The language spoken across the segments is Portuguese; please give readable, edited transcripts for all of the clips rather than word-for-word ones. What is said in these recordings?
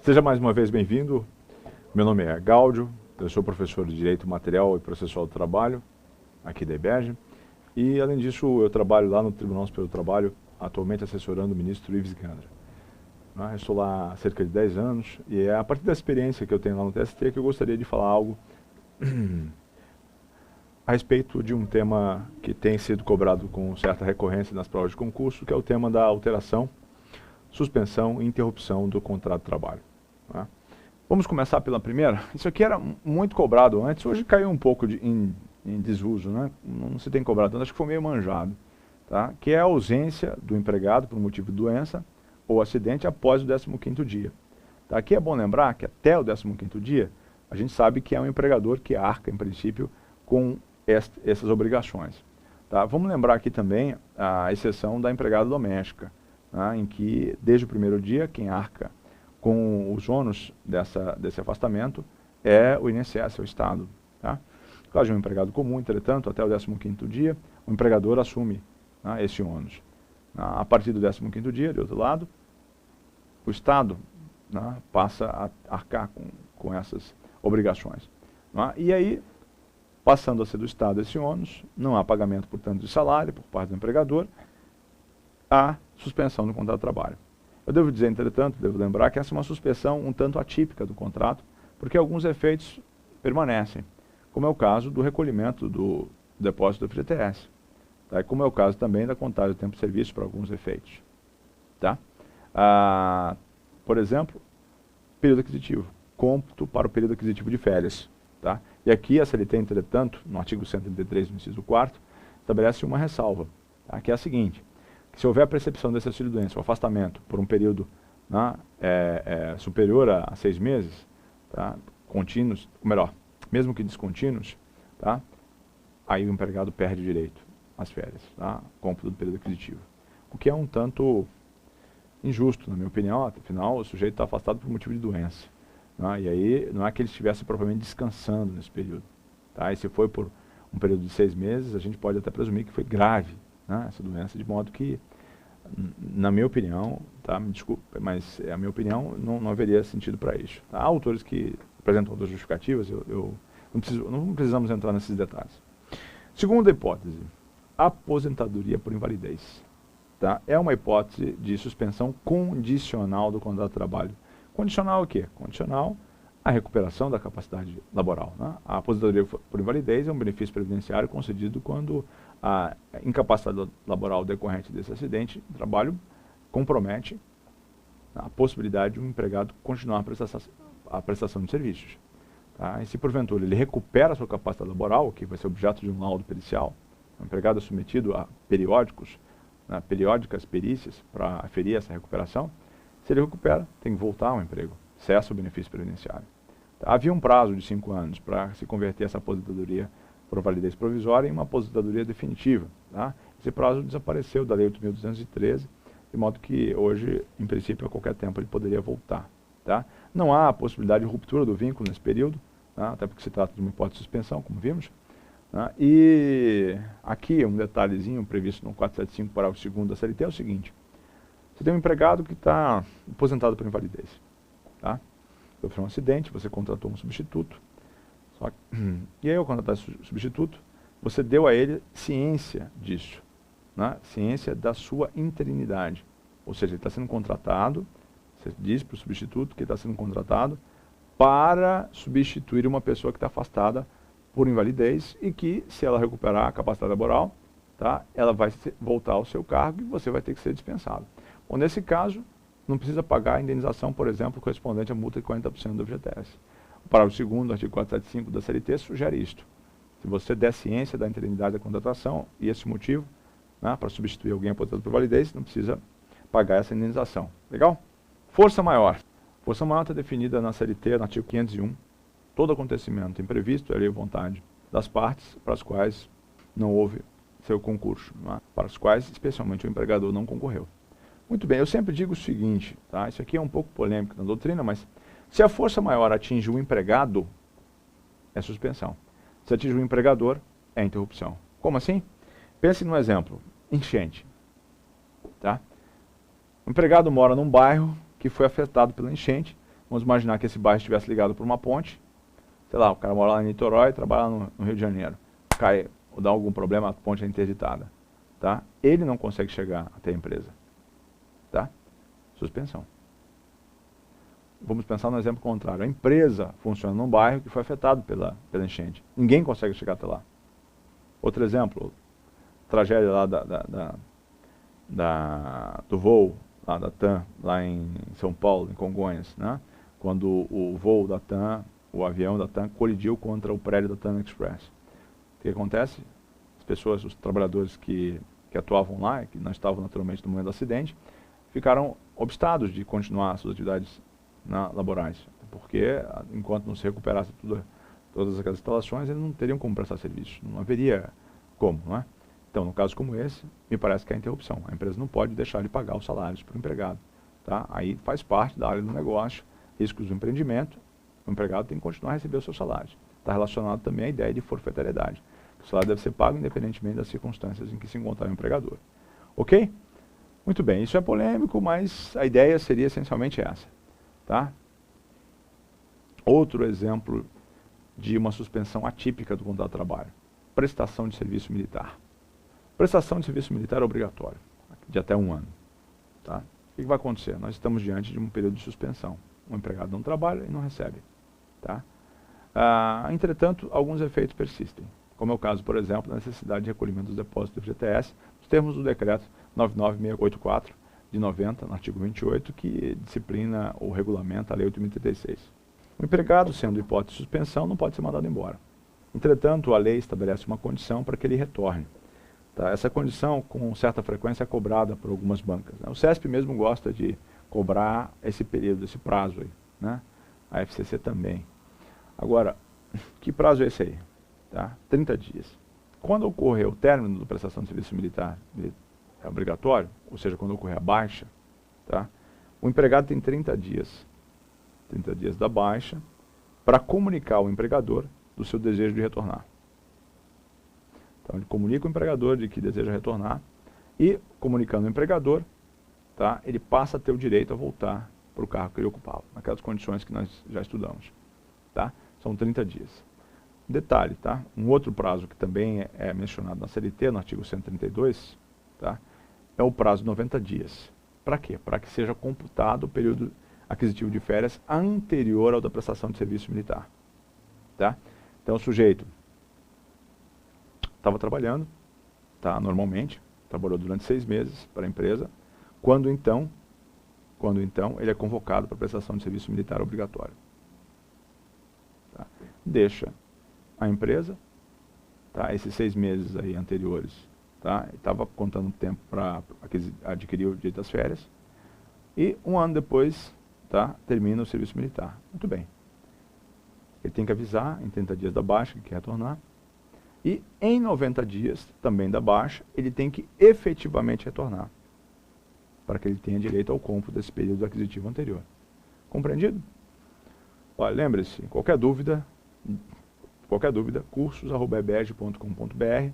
Seja mais uma vez bem-vindo. Meu nome é Gáudio, eu sou professor de Direito Material e Processual do Trabalho, aqui da IBERJ. E, além disso, eu trabalho lá no Tribunal Superior do Trabalho, atualmente assessorando o ministro Ives Gandra. Eu estou lá há cerca de 10 anos e é a partir da experiência que eu tenho lá no TST que eu gostaria de falar algo a respeito de um tema que tem sido cobrado com certa recorrência nas provas de concurso, que é o tema da alteração, suspensão e interrupção do contrato de trabalho. Vamos começar pela primeira. Isso aqui era muito cobrado antes, hoje caiu um pouco em desuso, né? Não se tem cobrado tanto, acho que foi meio manjado. Tá? Que é a ausência do empregado por motivo de doença ou acidente após o 15º dia. Tá? Aqui é bom lembrar que até o 15º dia, a gente sabe que é um empregador que arca, em princípio, com essas obrigações. Tá? Vamos lembrar aqui também a exceção da empregada doméstica, tá? Em que, desde o primeiro dia, quem arca com os ônus desse afastamento é o INSS, é o Estado. Tá? No caso de um empregado comum, entretanto, até o 15º dia, o empregador assume esse ônus. A partir do 15º dia, de outro lado, o Estado passa a arcar com essas obrigações. E aí, passando a ser do Estado esse ônus, não há pagamento, portanto, de salário por parte do empregador, há suspensão do contrato de trabalho. Eu devo dizer, entretanto, devo lembrar que essa é uma suspensão um tanto atípica do contrato, porque alguns efeitos permanecem, como é o caso do recolhimento do depósito do FGTS. Tá? Como é o caso também da contagem do tempo de serviço para alguns efeitos. Tá? Por exemplo, período aquisitivo, cômputo para o período aquisitivo de férias. Tá? E aqui a CLT, entretanto, no artigo 133, no inciso 4º, estabelece uma ressalva, tá? Que é a seguinte: que se houver a percepção desse auxílio-doença, o afastamento por um período superior a 6 meses, tá? Contínuos, ou melhor, mesmo que descontínuos, tá? Aí o empregado perde o direito às férias, tá? Cômputo do período aquisitivo. O que é um tanto injusto, na minha opinião, afinal o sujeito está afastado por motivo de doença. E aí não é que ele estivesse propriamente descansando nesse período. Tá? E se foi por um período de 6 meses, a gente pode até presumir que foi grave, essa doença, de modo que, na minha opinião, tá? Me desculpe, mas a minha opinião não haveria sentido para isso. Há autores que apresentam outras justificativas, não precisamos entrar nesses detalhes. Segunda hipótese, aposentadoria por invalidez. Tá? É uma hipótese de suspensão condicional do contrato de trabalho. Condicional o quê? Condicional à recuperação da capacidade laboral. A aposentadoria por invalidez é um benefício previdenciário concedido quando a incapacidade laboral decorrente desse acidente de trabalho compromete a possibilidade de um empregado continuar a prestação de serviços. Tá? E se porventura ele recupera a sua capacidade laboral, que vai ser objeto de um laudo pericial, o empregado é submetido a periódicas perícias para aferir essa recuperação. Se ele recupera, tem que voltar ao emprego, cessa o benefício previdenciário. Havia um prazo de 5 anos para se converter essa aposentadoria por validez provisória em uma aposentadoria definitiva. Tá? Esse prazo desapareceu da Lei 8.213, de modo que hoje, em princípio, a qualquer tempo ele poderia voltar. Tá? Não há a possibilidade de ruptura do vínculo nesse período, tá? Até porque se trata de uma hipótese de suspensão, como vimos. Tá? E aqui um detalhezinho previsto no 475, parágrafo 2º da CLT é o seguinte: você tem um empregado que está aposentado por invalidez. Tá? Sofreu um acidente, você contratou um substituto. E aí, ao contratar esse substituto, você deu a ele ciência disso. Ciência da sua interinidade. Ou seja, ele está sendo contratado, você diz para o substituto que ele está sendo contratado para substituir uma pessoa que está afastada por invalidez e que, se ela recuperar a capacidade laboral, tá, ela vai voltar ao seu cargo e você vai ter que ser dispensado. Bom, nesse caso, não precisa pagar a indenização, por exemplo, correspondente à multa de 40% do FGTS. O parágrafo 2º do artigo 475 da CLT sugere isto. Se você der ciência da interinidade da contratação e esse motivo, para substituir alguém aposentado por validez, não precisa pagar essa indenização. Legal? Força maior. Força maior está definida na CLT, no artigo 501. Todo acontecimento imprevisto é lei à vontade das partes para as quais não houve seu concurso, para as quais, especialmente, o empregador não concorreu. Muito bem, eu sempre digo o seguinte, tá? Isso aqui é um pouco polêmico na doutrina, mas se a força maior atinge o empregado, é suspensão. Se atinge o empregador, é interrupção. Como assim? Pense no exemplo, enchente. Tá? O empregado mora num bairro que foi afetado pela enchente, Vamos imaginar que esse bairro estivesse ligado por uma ponte. Sei lá, o cara mora lá em Niterói e trabalha no Rio de Janeiro. Cai ou dá algum problema, a ponte é interditada. Tá? Ele não consegue chegar até a empresa. Tá? Suspensão. Vamos pensar no exemplo contrário. A empresa funciona num bairro que foi afetado pela enchente. Ninguém consegue chegar até lá. Outro exemplo, tragédia lá do voo lá da TAM, lá em São Paulo, em Congonhas, né? Quando o voo da TAM, o avião da TAM colidiu contra o prédio da TAM Express. O que acontece? As pessoas, os trabalhadores que atuavam lá, que não estavam naturalmente no momento do acidente, ficaram obstados de continuar suas atividades laborais, porque enquanto não se recuperasse todas aquelas instalações, eles não teriam como prestar serviço, não haveria como, não é? Então, no caso como esse, me parece que é a interrupção. A empresa não pode deixar de pagar os salários para o empregado. Tá? Aí faz parte da área do negócio, riscos do empreendimento, o empregado tem que continuar a receber os seus salários. Está relacionado também à ideia de forfetariedade. O salário deve ser pago independentemente das circunstâncias em que se encontrar o empregador. Ok? Muito bem, isso é polêmico, mas a ideia seria essencialmente essa. Tá? Outro exemplo de uma suspensão atípica do contrato de trabalho. Prestação de serviço militar. Prestação de serviço militar é obrigatório, de até 1 ano. Tá? O que vai acontecer? Nós estamos diante de um período de suspensão. O empregado não trabalha e não recebe. Tá? Entretanto, alguns efeitos persistem, como é o caso, por exemplo, da necessidade de recolhimento dos depósitos do FGTS, nos termos do decreto 99684 de 90, no artigo 28, que disciplina ou regulamenta a Lei 8.036. O empregado, sendo hipótese de suspensão, não pode ser mandado embora. Entretanto, a lei estabelece uma condição para que ele retorne. Tá? Essa condição, com certa frequência, é cobrada por algumas bancas. Né? O CESP mesmo gosta de cobrar esse período, esse prazo aí. Né? A FCC também. Agora, que prazo é esse aí? Tá? 30 dias. Quando ocorrer o término da prestação de serviço militar obrigatório, ou seja, quando ocorrer a baixa, tá? O empregado tem 30 dias da baixa, para comunicar ao empregador do seu desejo de retornar. Então, ele comunica o empregador de que deseja retornar e, comunicando o empregador, tá, ele passa a ter o direito a voltar para o cargo que ele ocupava, naquelas condições que nós já estudamos. Tá? São 30 dias. Detalhe, tá? Um outro prazo que também é mencionado na CLT, no artigo 132, tá? É o prazo de 90 dias. Para quê? Para que seja computado o período aquisitivo de férias anterior ao da prestação de serviço militar. Tá? Então, o sujeito estava trabalhando, tá, normalmente, trabalhou durante 6 meses para a empresa, quando então ele é convocado para a prestação de serviço militar obrigatório. Tá? Deixa a empresa, tá, esses 6 meses aí anteriores, tá, estava contando tempo para adquirir o direito das férias, e 1 ano depois, tá, termina o serviço militar. Muito bem. Ele tem que avisar em 30 dias da baixa que quer retornar. E em 90 dias, também da baixa, ele tem que efetivamente retornar. Para que ele tenha direito ao cômputo desse período aquisitivo anterior. Compreendido? Olha, lembre-se, qualquer dúvida, cursos@ebege.com.br,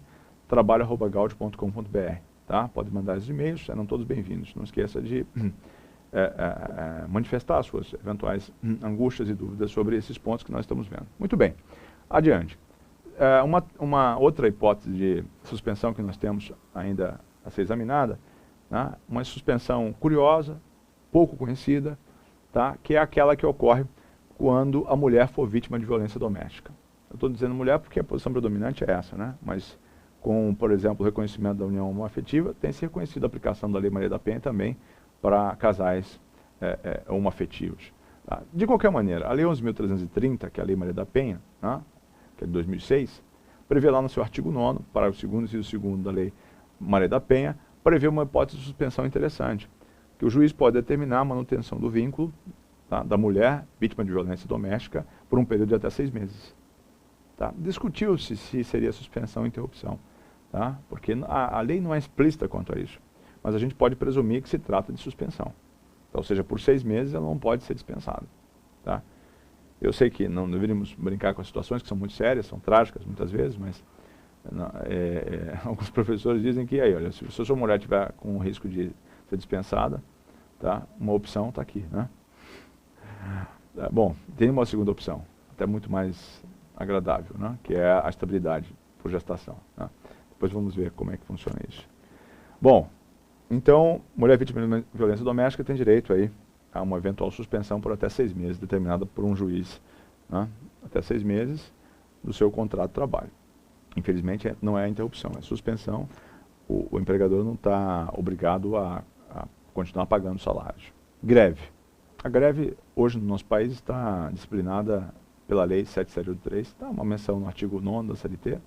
trabalho@gaud.com.br. Tá? Pode mandar os e-mails, serão todos bem-vindos. Não esqueça de manifestar as suas eventuais angústias e dúvidas sobre esses pontos que nós estamos vendo. Muito bem, adiante. Uma outra hipótese de suspensão que nós temos ainda a ser examinada, né, uma suspensão curiosa, pouco conhecida, tá, que é aquela que ocorre quando a mulher for vítima de violência doméstica. Eu estou dizendo mulher porque a posição predominante é essa, né, mas com, por exemplo, o reconhecimento da união homoafetiva, tem se reconhecido a aplicação da Lei Maria da Penha também para casais homoafetivos. Tá? De qualquer maneira, a Lei 11.330, que é a Lei Maria da Penha, né, que é de 2006, prevê lá no seu artigo 9º, parágrafo 2º e inciso 2º da Lei Maria da Penha, prevê uma hipótese de suspensão interessante, que o juiz pode determinar a manutenção do vínculo, tá, da mulher vítima de violência doméstica por um período de até 6 meses. Tá? Discutiu-se se seria suspensão ou interrupção, tá? Porque a lei não é explícita quanto a isso, mas a gente pode presumir que se trata de suspensão. Então, ou seja, por 6 meses ela não pode ser dispensada. Tá? Eu sei que não deveríamos brincar com as situações que são muito sérias, são trágicas muitas vezes, mas alguns professores dizem que aí, olha, se a sua mulher tiver com o risco de ser dispensada, tá, uma opção está aqui. Né? Bom, tem uma segunda opção, até muito mais agradável, né? Que é a estabilidade por gestação. Né? Depois vamos ver como é que funciona isso. Bom, então, mulher vítima de violência doméstica tem direito aí a uma eventual suspensão por até 6 meses, determinada por um juiz, né? Até 6 meses do seu contrato de trabalho. Infelizmente, não é interrupção, é suspensão. O empregador não está obrigado a continuar pagando salários. Greve. A greve, hoje, no nosso país, está disciplinada pela Lei 7783, está uma menção no artigo 9º da CLT,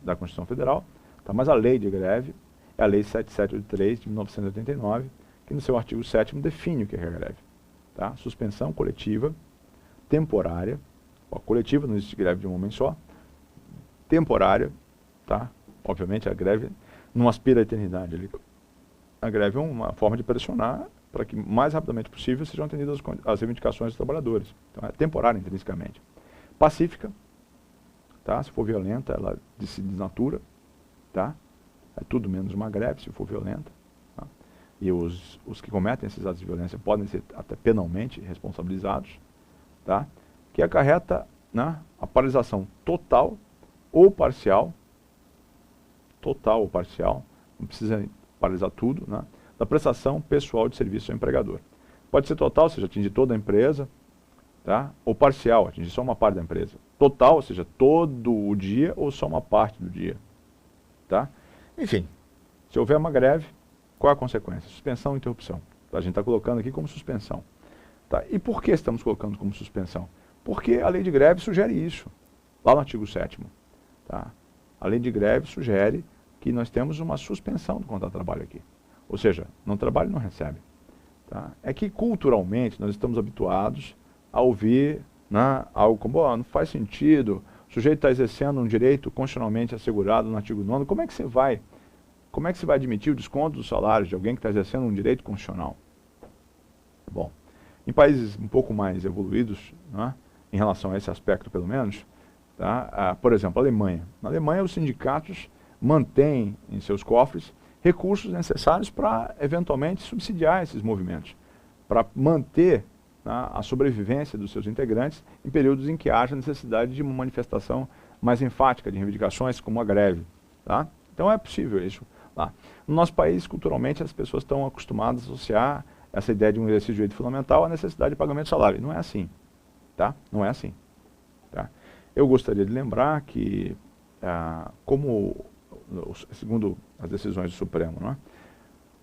da Constituição Federal, tá? Mas a lei de greve é a Lei 7783 de 1989, que no seu artigo 7º define o que é a greve. Tá? Suspensão coletiva, temporária, coletiva não existe greve de um homem só, temporária, tá? Obviamente a greve não aspira à eternidade. A greve é uma forma de pressionar para que mais rapidamente possível sejam atendidas as reivindicações dos trabalhadores. Então é temporária intrinsecamente. Pacífica, tá? Se for violenta, ela se desnatura, tá? É tudo menos uma greve se for violenta. Tá? E os que cometem esses atos de violência podem ser até penalmente responsabilizados, tá? Que acarreta, né, a paralisação total ou parcial, não precisa paralisar tudo, né, da prestação pessoal de serviço ao empregador. Pode ser total, ou seja, atingir toda a empresa, tá? Ou parcial, atingir só uma parte da empresa. Total, ou seja, todo o dia ou só uma parte do dia. Tá? Enfim, se houver uma greve, qual é a consequência? Suspensão ou interrupção. A gente está colocando aqui como suspensão. Tá? E por que estamos colocando como suspensão? Porque a lei de greve sugere isso, lá no artigo 7º. Tá? A lei de greve sugere que nós temos uma suspensão do contrato de trabalho aqui. Ou seja, não trabalha e não recebe. Tá? É que culturalmente nós estamos habituados a ouvir, né, algo como, oh, não faz sentido, o sujeito está exercendo um direito constitucionalmente assegurado no artigo 9º, como é que você vai admitir o desconto dos salários de alguém que está exercendo um direito constitucional? Bom, em países um pouco mais evoluídos, né, em relação a esse aspecto pelo menos, tá, por exemplo, a Alemanha. Na Alemanha os sindicatos mantêm em seus cofres recursos necessários para eventualmente subsidiar esses movimentos, para manter, né, a sobrevivência dos seus integrantes em períodos em que haja necessidade de uma manifestação mais enfática de reivindicações, como a greve. Tá? Então é possível isso lá. No nosso país, culturalmente, as pessoas estão acostumadas a associar essa ideia de um exercício de direito fundamental à necessidade de pagamento de salário. Não é assim. Tá? Não é assim. Tá? Eu gostaria de lembrar que, segundo as decisões do Supremo, né,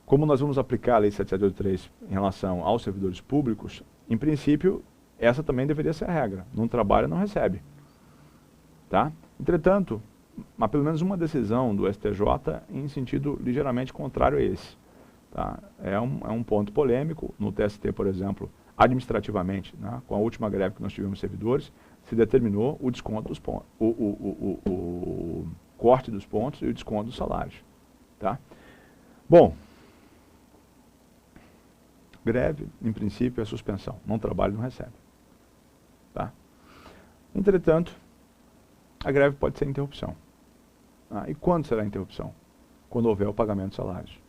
como nós vamos aplicar a Lei 7783 em relação aos servidores públicos, em princípio, essa também deveria ser a regra. Não trabalha, não recebe. Tá? Entretanto, há pelo menos uma decisão do STJ em sentido ligeiramente contrário a esse. Tá? É um ponto polêmico. No TST, por exemplo, administrativamente, né, com a última greve que nós tivemos servidores, se determinou o desconto dos pontos, o corte dos pontos e o desconto dos salários. Tá? Bom, greve, em princípio, é suspensão. Não trabalha, não recebe. Tá? Entretanto, a greve pode ser interrupção. E quando será a interrupção? Quando houver o pagamento de salários.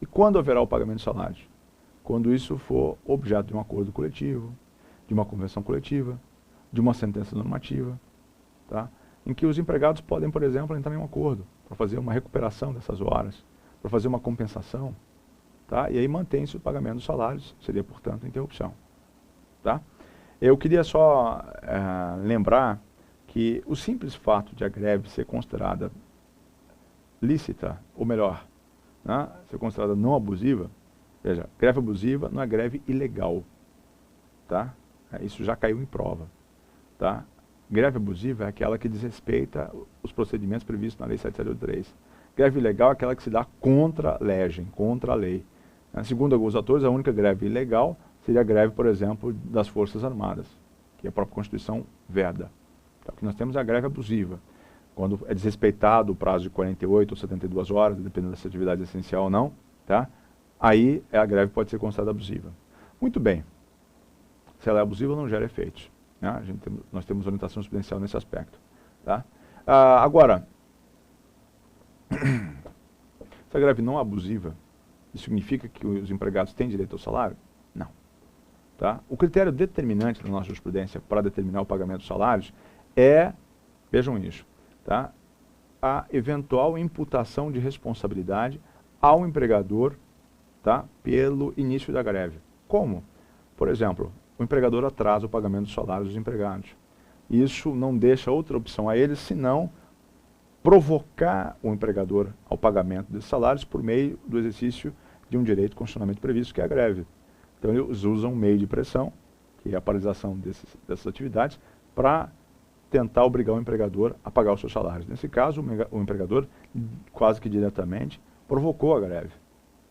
E quando haverá o pagamento de salários? Quando isso for objeto de um acordo coletivo, de uma convenção coletiva, de uma sentença normativa, tá? Em que os empregados podem, por exemplo, entrar em um acordo para fazer uma recuperação dessas horas, para fazer uma compensação. Tá? E aí mantém-se o pagamento dos salários, seria, portanto, a interrupção. Tá? Eu queria só lembrar que o simples fato de a greve ser considerada lícita, ou melhor, né, ser considerada não abusiva, veja, greve abusiva não é greve ilegal. Tá? Isso já caiu em prova. Tá? Greve abusiva é aquela que desrespeita os procedimentos previstos na Lei 7783. Greve ilegal é aquela que se dá contra a legem, contra a lei. Segundo alguns autores, a única greve ilegal seria a greve, por exemplo, das Forças Armadas, que a própria Constituição veda. Então, o que nós temos é a greve abusiva, quando é desrespeitado o prazo de 48 ou 72 horas, dependendo se a atividade é essencial ou não, tá? Aí a greve pode ser considerada abusiva. Muito bem. Se ela é abusiva, não gera efeitos. Né? Nós temos orientação jurisprudencial nesse aspecto. Tá? Agora, se a greve não é abusiva, isso significa que os empregados têm direito ao salário? Não. Tá? O critério determinante da nossa jurisprudência para determinar o pagamento dos salários é, vejam isso, tá? A eventual imputação de responsabilidade ao empregador, tá? Pelo início da greve. Como? Por exemplo, o empregador atrasa o pagamento dos salários dos empregados. Isso não deixa outra opção a eles, senão provocar o empregador ao pagamento desses salários por meio do exercício de um direito constitucionalmente previsto, que é a greve. Então eles usam um meio de pressão, que é a paralisação dessas atividades, para tentar obrigar o empregador a pagar os seus salários. Nesse caso, o empregador, quase que diretamente, provocou a greve.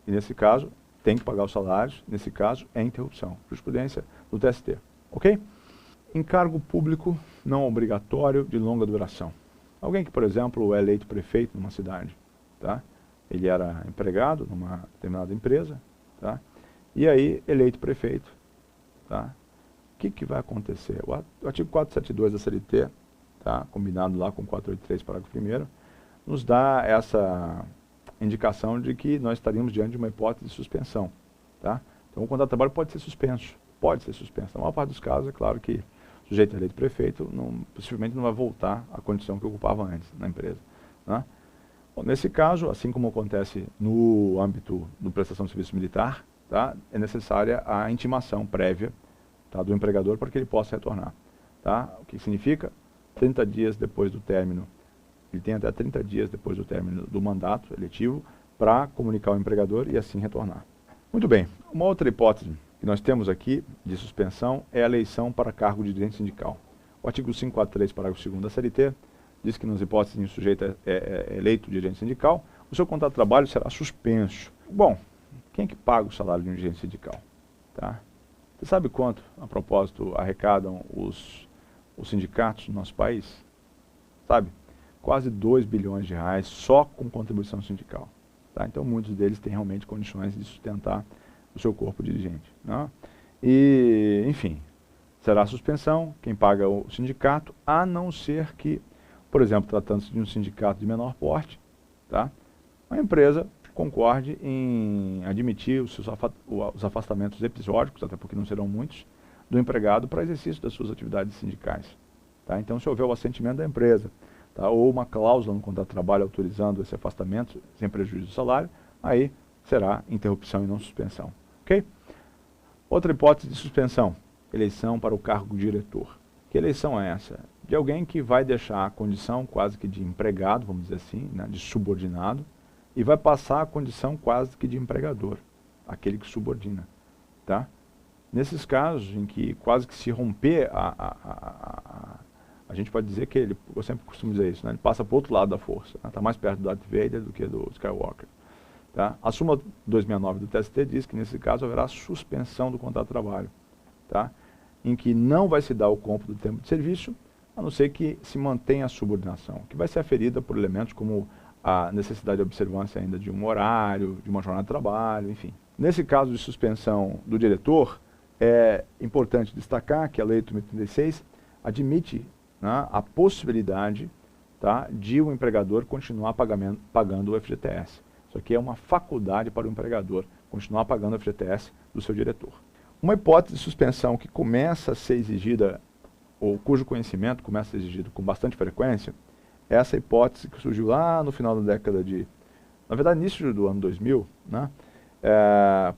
E nesse caso, tem que pagar os salários, nesse caso, é interrupção. Jurisprudência do TST. Ok? Encargo público não obrigatório de longa duração. Alguém que, por exemplo, é eleito prefeito numa cidade, tá? Ele era empregado numa determinada empresa, tá? E aí, eleito prefeito, tá? O que vai acontecer? O artigo 472 da CLT, tá? Combinado lá com 483, parágrafo 1º, nos dá essa indicação de que nós estaríamos diante de uma hipótese de suspensão, tá? Então, o contrato de trabalho pode ser suspenso. Pode ser suspenso. Na maior parte dos casos, é claro que o sujeito eleito prefeito possivelmente não vai voltar à condição que ocupava antes na empresa, né? Bom, nesse caso, assim como acontece no âmbito da prestação de serviço militar, tá? É necessária a intimação prévia, tá? Do empregador para que ele possa retornar. Tá? O que significa? 30 dias depois do término, ele tem até 30 dias depois do término do mandato eletivo para comunicar ao empregador e assim retornar. Muito bem, uma outra hipótese que nós temos aqui de suspensão é a eleição para cargo de dirigente sindical. O artigo 543, parágrafo 2º da CLT, diz que nas hipóteses em que o sujeito é eleito dirigente sindical, o seu contrato de trabalho será suspenso. Bom, quem é que paga o salário de um dirigente sindical? Tá? Você sabe quanto, a propósito, arrecadam os sindicatos no nosso país? Sabe? Quase 2 bilhões de reais só com contribuição sindical. Tá? Então, muitos deles têm realmente condições de sustentar o seu corpo dirigente, né? E, enfim, será a suspensão, quem paga o sindicato, a não ser que, por exemplo, tratando-se de um sindicato de menor porte, tá? A empresa concorde em admitir os afastamentos episódicos, até porque não serão muitos, do empregado para exercício das suas atividades sindicais. Tá? Então, se houver o assentimento da empresa, tá? Ou uma cláusula no contrato de trabalho autorizando esse afastamento sem prejuízo do salário, aí será interrupção e não suspensão. Ok? Outra hipótese de suspensão, eleição para o cargo diretor. Que eleição é essa? De alguém que vai deixar a condição quase que de empregado, vamos dizer assim, né? De subordinado, e vai passar a condição quase que de empregador, aquele que subordina. Tá? Nesses casos em que quase que se romper a gente pode dizer que ele, eu sempre costumo dizer isso, né? Ele passa para o outro lado da força, está mais perto do Darth Vader do que do Skywalker. Tá? A súmula 269 do TST diz que nesse caso haverá suspensão do contrato de trabalho, tá? Em que não vai se dar o cômputo do tempo de serviço, a não ser que se mantenha a subordinação, que vai ser aferida por elementos como a necessidade de observância ainda de um horário, de uma jornada de trabalho, enfim. Nesse caso de suspensão do diretor, é importante destacar que a Lei 8.036 admite, né, a possibilidade, tá, de o empregador continuar pagando o FGTS. Isso aqui é uma faculdade para o empregador continuar pagando o FGTS do seu diretor. Uma hipótese de suspensão que começa a ser exigida, ou cujo conhecimento começa a ser exigido com bastante frequência, é essa hipótese que surgiu lá no final da década de... Na verdade, início do ano 2000, né,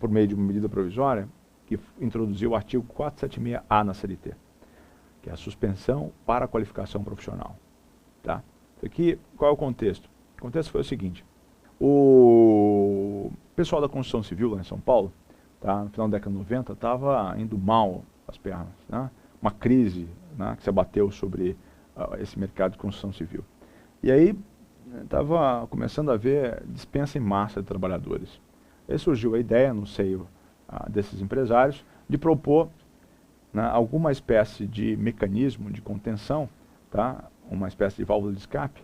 por meio de uma medida provisória, que introduziu o artigo 476A na CLT, que é a suspensão para a qualificação profissional. Tá? Isso aqui, qual é o contexto? O contexto foi o seguinte: o pessoal da construção civil lá em São Paulo, tá, no final da década de 90, estava indo mal as pernas, né? Uma crise, né, que se abateu sobre esse mercado de construção civil. E aí estava começando a haver dispensa em massa de trabalhadores. Aí surgiu a ideia, no seio desses empresários, de propor, né, alguma espécie de mecanismo de contenção, tá, uma espécie de válvula de escape,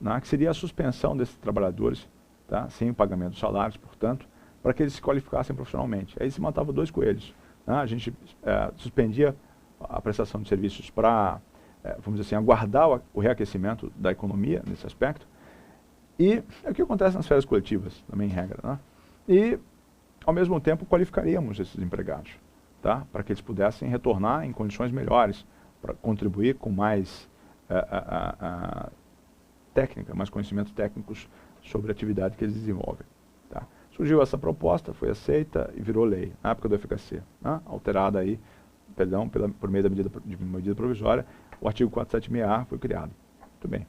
né, que seria a suspensão desses trabalhadores, tá, sem o pagamento dos salários, portanto, para que eles se qualificassem profissionalmente. Aí se matava 2 coelhos. Né? A gente suspendia a prestação de serviços para, vamos dizer assim, aguardar o reaquecimento da economia nesse aspecto. E é o que acontece nas férias coletivas, também em regra. Né? E, ao mesmo tempo, qualificaríamos esses empregados. tá? Para que eles pudessem retornar em condições melhores, para contribuir com mais técnica, mais conhecimentos técnicos sobre a atividade que eles desenvolvem. Tá? Surgiu essa proposta, foi aceita e virou lei, na época do FHC, né? Alterada aí, perdão, por meio da medida provisória, o artigo 476A foi criado. Muito bem.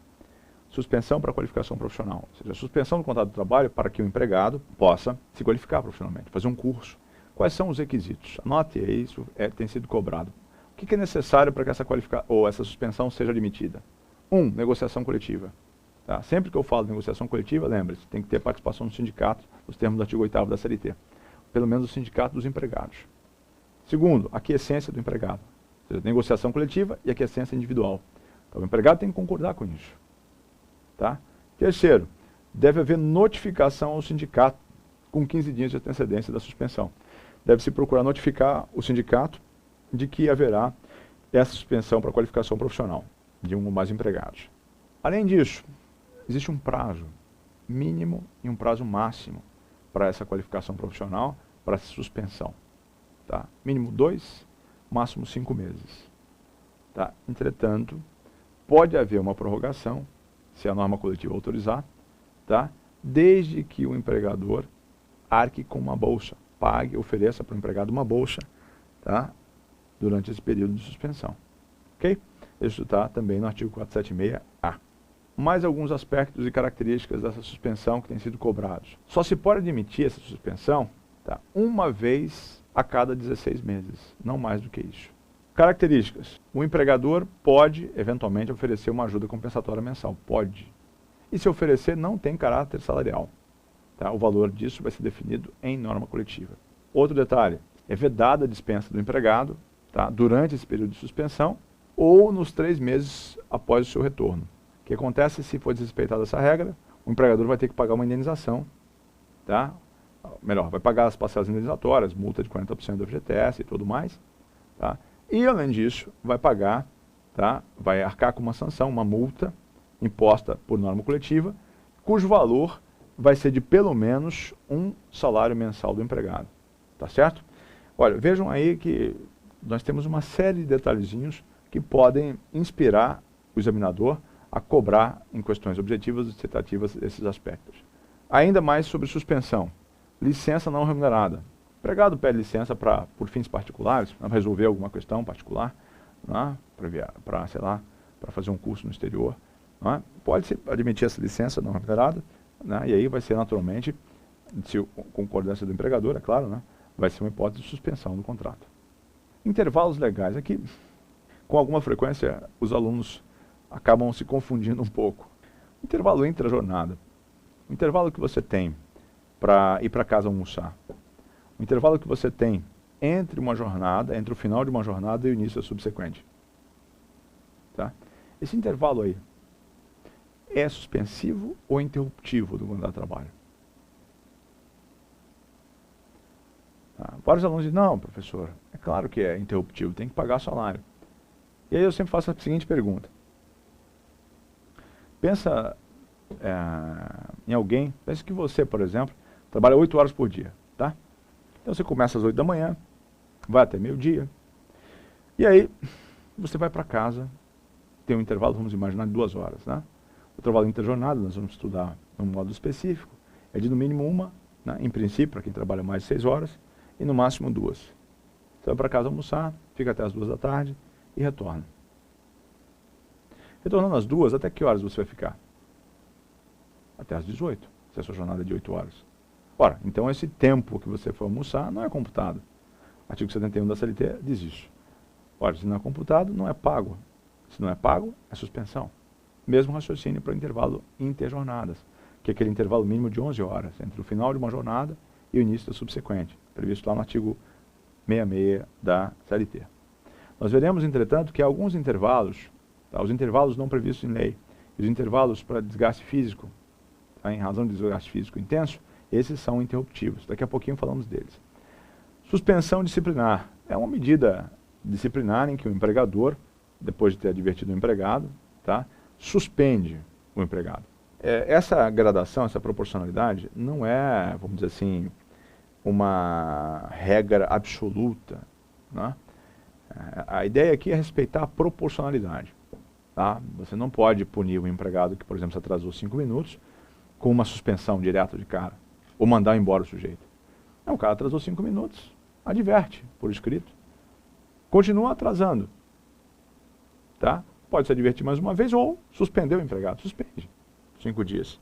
Suspensão para qualificação profissional, ou seja, suspensão do contrato de trabalho para que o empregado possa se qualificar profissionalmente, fazer um curso. Quais são os requisitos? Anote aí, isso tem sido cobrado. O que é necessário para que essa suspensão seja admitida? 1. Negociação coletiva. Tá? Sempre que eu falo de negociação coletiva, lembre-se, tem que ter participação do sindicato, nos termos do artigo 8º da CLT. Pelo menos o sindicato dos empregados. 2. Aquiescência do empregado. Ou seja, negociação coletiva e aquiescência individual. Então, o empregado tem que concordar com isso. Tá? 3. Deve haver notificação ao sindicato com 15 dias de antecedência da suspensão. Deve-se procurar notificar o sindicato de que haverá essa suspensão para qualificação profissional de um ou mais empregados. Além disso, existe um prazo mínimo e um prazo máximo para essa qualificação profissional, para essa suspensão. Tá? Mínimo 2, máximo 5 meses. Tá? Entretanto, pode haver uma prorrogação, se a norma coletiva autorizar, tá? Desde que o empregador arque com uma bolsa, pague, ofereça para o empregado uma bolsa, tá? Durante esse período de suspensão. Ok? Isso está também no artigo 476A. Mais alguns aspectos e características dessa suspensão que têm sido cobrados. Só se pode admitir essa suspensão, tá? Uma vez a cada 16 meses, não mais do que isso. Características. O empregador pode, eventualmente, oferecer uma ajuda compensatória mensal. Pode. E se oferecer, não tem caráter salarial. Tá? O valor disso vai ser definido em norma coletiva. Outro detalhe. É vedada a dispensa do empregado, tá? Durante esse período de suspensão ou nos 3 meses após o seu retorno. O que acontece se for desrespeitada essa regra? O empregador vai ter que pagar uma indenização. Tá? Melhor, vai pagar as parcelas indenizatórias, multa de 40% do FGTS e tudo mais. Tá? E, além disso, vai pagar, tá? Vai arcar com uma sanção, uma multa imposta por norma coletiva, cujo valor vai ser de pelo menos um salário mensal do empregado. Tá certo? Olha, vejam aí que nós temos uma série de detalhezinhos que podem inspirar o examinador a cobrar em questões objetivas e dissertativas esses aspectos. Ainda mais sobre suspensão. Licença não remunerada. O empregado pede licença por fins particulares, para resolver alguma questão particular, né, sei lá, para fazer um curso no exterior. Né, pode-se admitir essa licença não remunerada, né, e aí vai ser naturalmente, com concordância do empregador, é claro, né, vai ser uma hipótese de suspensão do contrato. Intervalos legais. Aqui, com alguma frequência, os alunos acabam se confundindo um pouco. Intervalo intra-jornada. O intervalo que você tem para ir para casa almoçar. O intervalo que você tem entre uma jornada, entre o final de uma jornada e o início da subsequente. Tá? Esse intervalo aí é suspensivo ou interruptivo do contrato de trabalho? Tá? Vários alunos dizem, não, professor, é claro que é interruptivo, tem que pagar salário. E aí eu sempre faço a seguinte pergunta. Pensa em alguém, pense que você, por exemplo, trabalha 8 horas por dia, tá? Então você começa às 8 da manhã, vai até meio-dia, e aí você vai para casa, tem um intervalo, vamos imaginar, de 2 horas, né? O intervalo interjornada, nós vamos estudar num modo específico, é de no mínimo 1, né? Em princípio, para quem trabalha mais de 6 horas, e no máximo 2. Você vai para casa almoçar, fica até as 2 da tarde e retorna. Retornando às 2, até que horas você vai ficar? Até às 18, se a sua jornada é de 8 horas. Ora, então esse tempo que você for almoçar não é computado. O artigo 71 da CLT diz isso. Ora, se não é computado, não é pago. Se não é pago, é suspensão. Mesmo raciocínio para o intervalo interjornadas, que é aquele intervalo mínimo de 11 horas, entre o final de uma jornada e o início da subsequente, previsto lá no artigo 66 da CLT. Nós veremos, entretanto, que há alguns intervalos, tá, os intervalos não previstos em lei, e os intervalos para desgaste físico, tá, em razão de desgaste físico intenso, esses são interruptivos. Daqui a pouquinho falamos deles. Suspensão disciplinar. É uma medida disciplinar em que o empregador, depois de ter advertido o empregado, tá, suspende o empregado. Essa gradação, essa proporcionalidade, não é, vamos dizer assim, uma regra absoluta né? A ideia aqui é respeitar a proporcionalidade. Tá? Você não pode punir o empregado que, por exemplo, se atrasou 5 minutos com uma suspensão direta de cara, ou mandar embora o sujeito. O cara atrasou 5 minutos, adverte por escrito. Continua atrasando. Tá? Pode se advertir mais uma vez ou suspender o empregado. Suspende. 5 dias.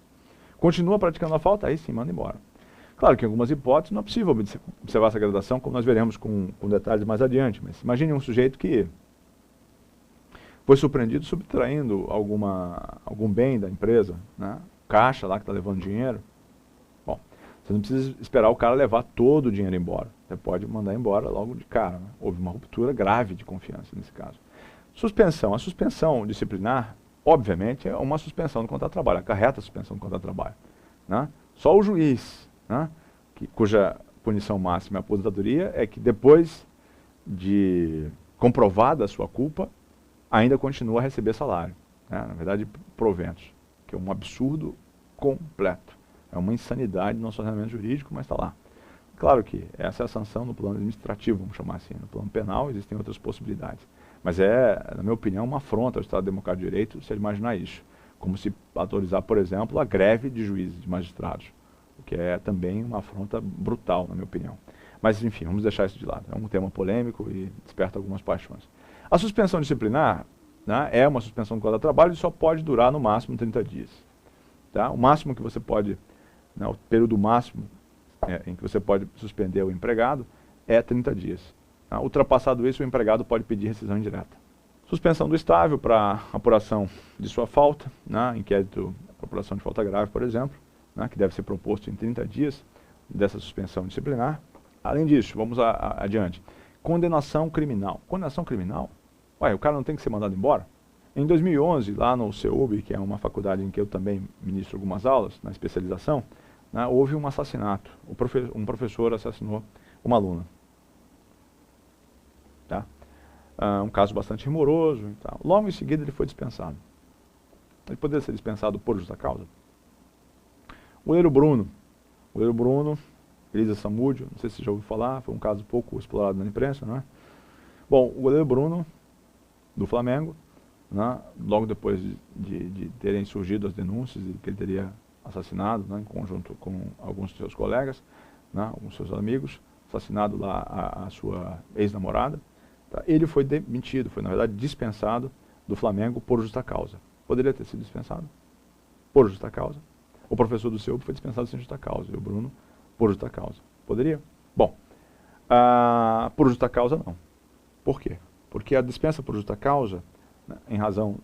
Continua praticando a falta, aí sim, manda embora. Claro que em algumas hipóteses não é possível observar essa gradação, como nós veremos com detalhes mais adiante. Mas imagine um sujeito que foi surpreendido subtraindo algum bem da empresa, né? Caixa lá que está levando dinheiro. Bom, você não precisa esperar o cara levar todo o dinheiro embora. Você pode mandar embora logo de cara. Né? Houve uma ruptura grave de confiança nesse caso. Suspensão. A suspensão disciplinar, obviamente, é uma suspensão do contrato de trabalho, acarreta a suspensão do contrato de trabalho. Né? Só o juiz, né? Cuja punição máxima é a aposentadoria, é que depois de comprovada a sua culpa, ainda continua a receber salário. Né? Na verdade, proventos, que é um absurdo completo. É uma insanidade no nosso ordenamento jurídico, mas está lá. Claro que essa é a sanção no plano administrativo, vamos chamar assim. No plano penal existem outras possibilidades. Mas na minha opinião, uma afronta ao Estado Democrático de Direito se ele imaginar isso. Como se autorizar, por exemplo, a greve de juízes, de magistrados. O que é também uma afronta brutal, na minha opinião. Mas, enfim, vamos deixar isso de lado. É um tema polêmico e desperta algumas paixões. A suspensão disciplinar, né, é uma suspensão do contrato de trabalho e só pode durar no máximo 30 dias. Tá? O máximo que você pode, né, o período máximo em que você pode suspender o empregado é 30 dias. Tá? Ultrapassado isso, o empregado pode pedir rescisão indireta. Suspensão do estável para apuração de sua falta, né, inquérito, apuração de falta grave, por exemplo, né, que deve ser proposto em 30 dias dessa suspensão disciplinar. Além disso, vamos adiante. Condenação criminal. Condenação criminal? Ué, o cara não tem que ser mandado embora? Em 2011, lá no CEUB, que é uma faculdade em que eu também ministro algumas aulas, na especialização, né, houve um assassinato. Um professor assassinou uma aluna. Tá? Um caso bastante rigoroso e tal. Logo em seguida ele foi dispensado. Ele poderia ser dispensado por justa causa. O goleiro Bruno, Elisa Samúdio, não sei se você já ouviu falar, foi um caso pouco explorado na imprensa, não é? Bom, o goleiro Bruno, do Flamengo, né, logo depois de terem surgido as denúncias de que ele teria assassinado, né, em conjunto com alguns de seus colegas, né, alguns de seus amigos, assassinado lá a sua ex-namorada, tá? Ele foi demitido, foi na verdade dispensado do Flamengo por justa causa. Poderia ter sido dispensado por justa causa. O professor do CEUB foi dispensado sem justa causa, e o Bruno por justa causa. Poderia? Bom, por justa causa não. Por quê? Porque a dispensa por justa causa, né, em razão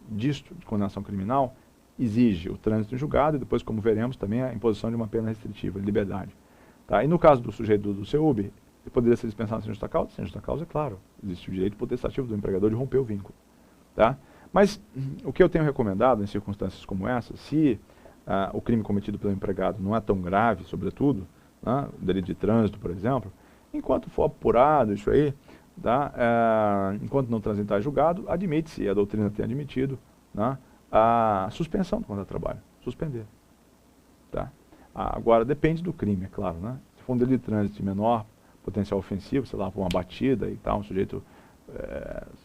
disto, de condenação criminal, exige o trânsito em julgado e depois, como veremos, também a imposição de uma pena restritiva de liberdade. Tá? E no caso do sujeito do CEUB, ele poderia ser dispensado sem justa causa? Sem justa causa, é claro. Existe o direito potestativo do empregador de romper o vínculo. Tá? Mas o que eu tenho recomendado em circunstâncias como essa, se o crime cometido pelo empregado não é tão grave, sobretudo, né, o delito de trânsito, por exemplo, enquanto for apurado isso aí, tá, enquanto não transitar julgado, admite-se, a doutrina tem admitido, né, a suspensão do contrato de trabalho, suspender. Tá? Agora, depende do crime, é claro. Né? Se for um delito de trânsito de menor potencial ofensivo, sei lá, por uma batida e tal, um sujeito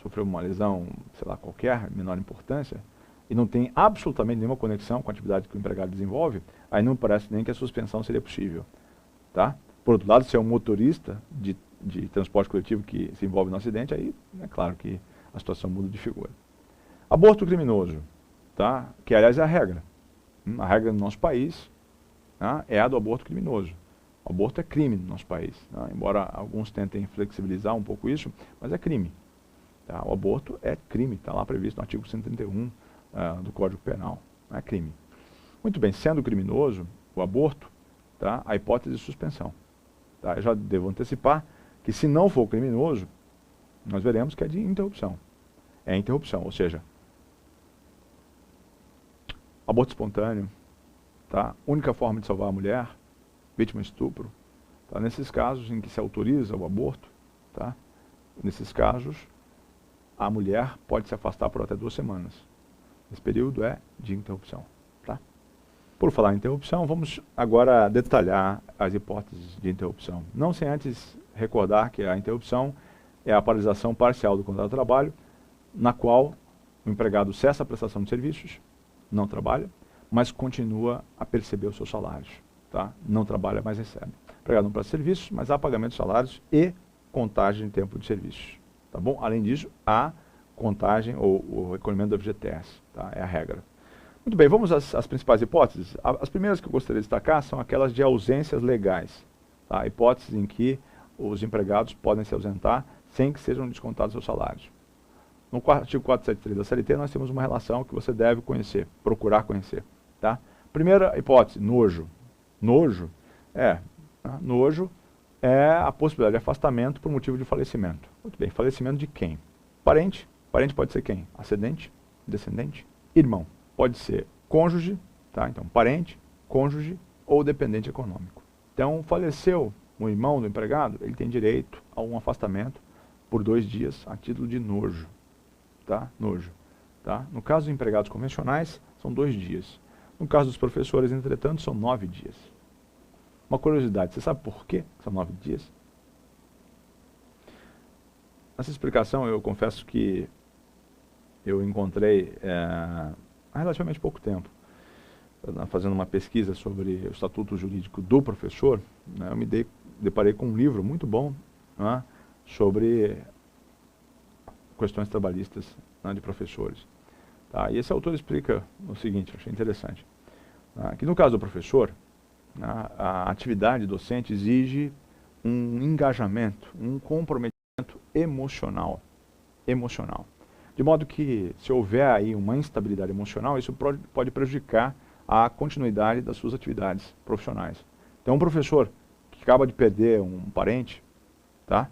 sofreu uma lesão, sei lá, qualquer, menor importância, e não tem absolutamente nenhuma conexão com a atividade que o empregado desenvolve, aí não parece nem que a suspensão seria possível. Tá? Por outro lado, se é um motorista de transporte coletivo que se envolve no acidente, aí é claro que a situação muda de figura. Aborto criminoso, tá? Que aliás é a regra. A regra no nosso país, tá, é a do aborto criminoso. O aborto é crime no nosso país, tá? Embora alguns tentem flexibilizar um pouco isso, mas é crime. Tá? O aborto é crime, está lá previsto no artigo 131 do Código Penal. É crime. Muito bem, sendo criminoso o aborto, tá, a hipótese de suspensão. Tá? Eu já devo antecipar que se não for criminoso, nós veremos que é de interrupção. É interrupção, ou seja, aborto espontâneo, tá? Única forma de salvar a mulher, vítima de estupro. Tá? Nesses casos em que se autoriza o aborto, tá? Nesses casos, a mulher pode se afastar por até 2 semanas. Esse período é de interrupção. Tá? Por falar em interrupção, vamos agora detalhar as hipóteses de interrupção. Não sem antes recordar que a interrupção é a paralisação parcial do contrato de trabalho, na qual o empregado cessa a prestação de serviços, não trabalha, mas continua a perceber os seus salários. Tá? Não trabalha, mas recebe. O empregado não presta serviços, mas há pagamento de salários e contagem de tempo de serviços. Tá bom? Além disso, há contagem ou o recolhimento do FGTS. Tá? É a regra. Muito bem, vamos às principais hipóteses. As primeiras que eu gostaria de destacar são aquelas de ausências legais. Tá? Hipóteses em que os empregados podem se ausentar sem que sejam descontados seus salários. No artigo 473 da CLT, nós temos uma relação que você deve conhecer, procurar conhecer. Tá? Primeira hipótese, nojo. Nojo é a possibilidade de afastamento por motivo de falecimento. Muito bem, falecimento de quem? Parente. Parente pode ser quem? Ascendente, descendente, irmão. Pode ser cônjuge, tá? Então parente, cônjuge ou dependente econômico. Então faleceu o irmão do empregado, ele tem direito a um afastamento por 2 dias a título de nojo. Tá? Nojo. Tá? No caso dos empregados convencionais, são 2 dias. No caso dos professores, entretanto, são 9 dias. Uma curiosidade, você sabe por que são 9 dias? Nessa explicação, eu confesso que eu encontrei há relativamente pouco tempo, fazendo uma pesquisa sobre o estatuto jurídico do professor, né, eu me deparei com um livro muito bom, né, sobre questões trabalhistas, né, de professores. Tá? E esse autor explica o seguinte, eu achei interessante, que no caso do professor, a atividade docente exige um engajamento, um comprometimento emocional. De modo que, se houver aí uma instabilidade emocional, isso pode prejudicar a continuidade das suas atividades profissionais. Então, um professor que acaba de perder um parente, tá?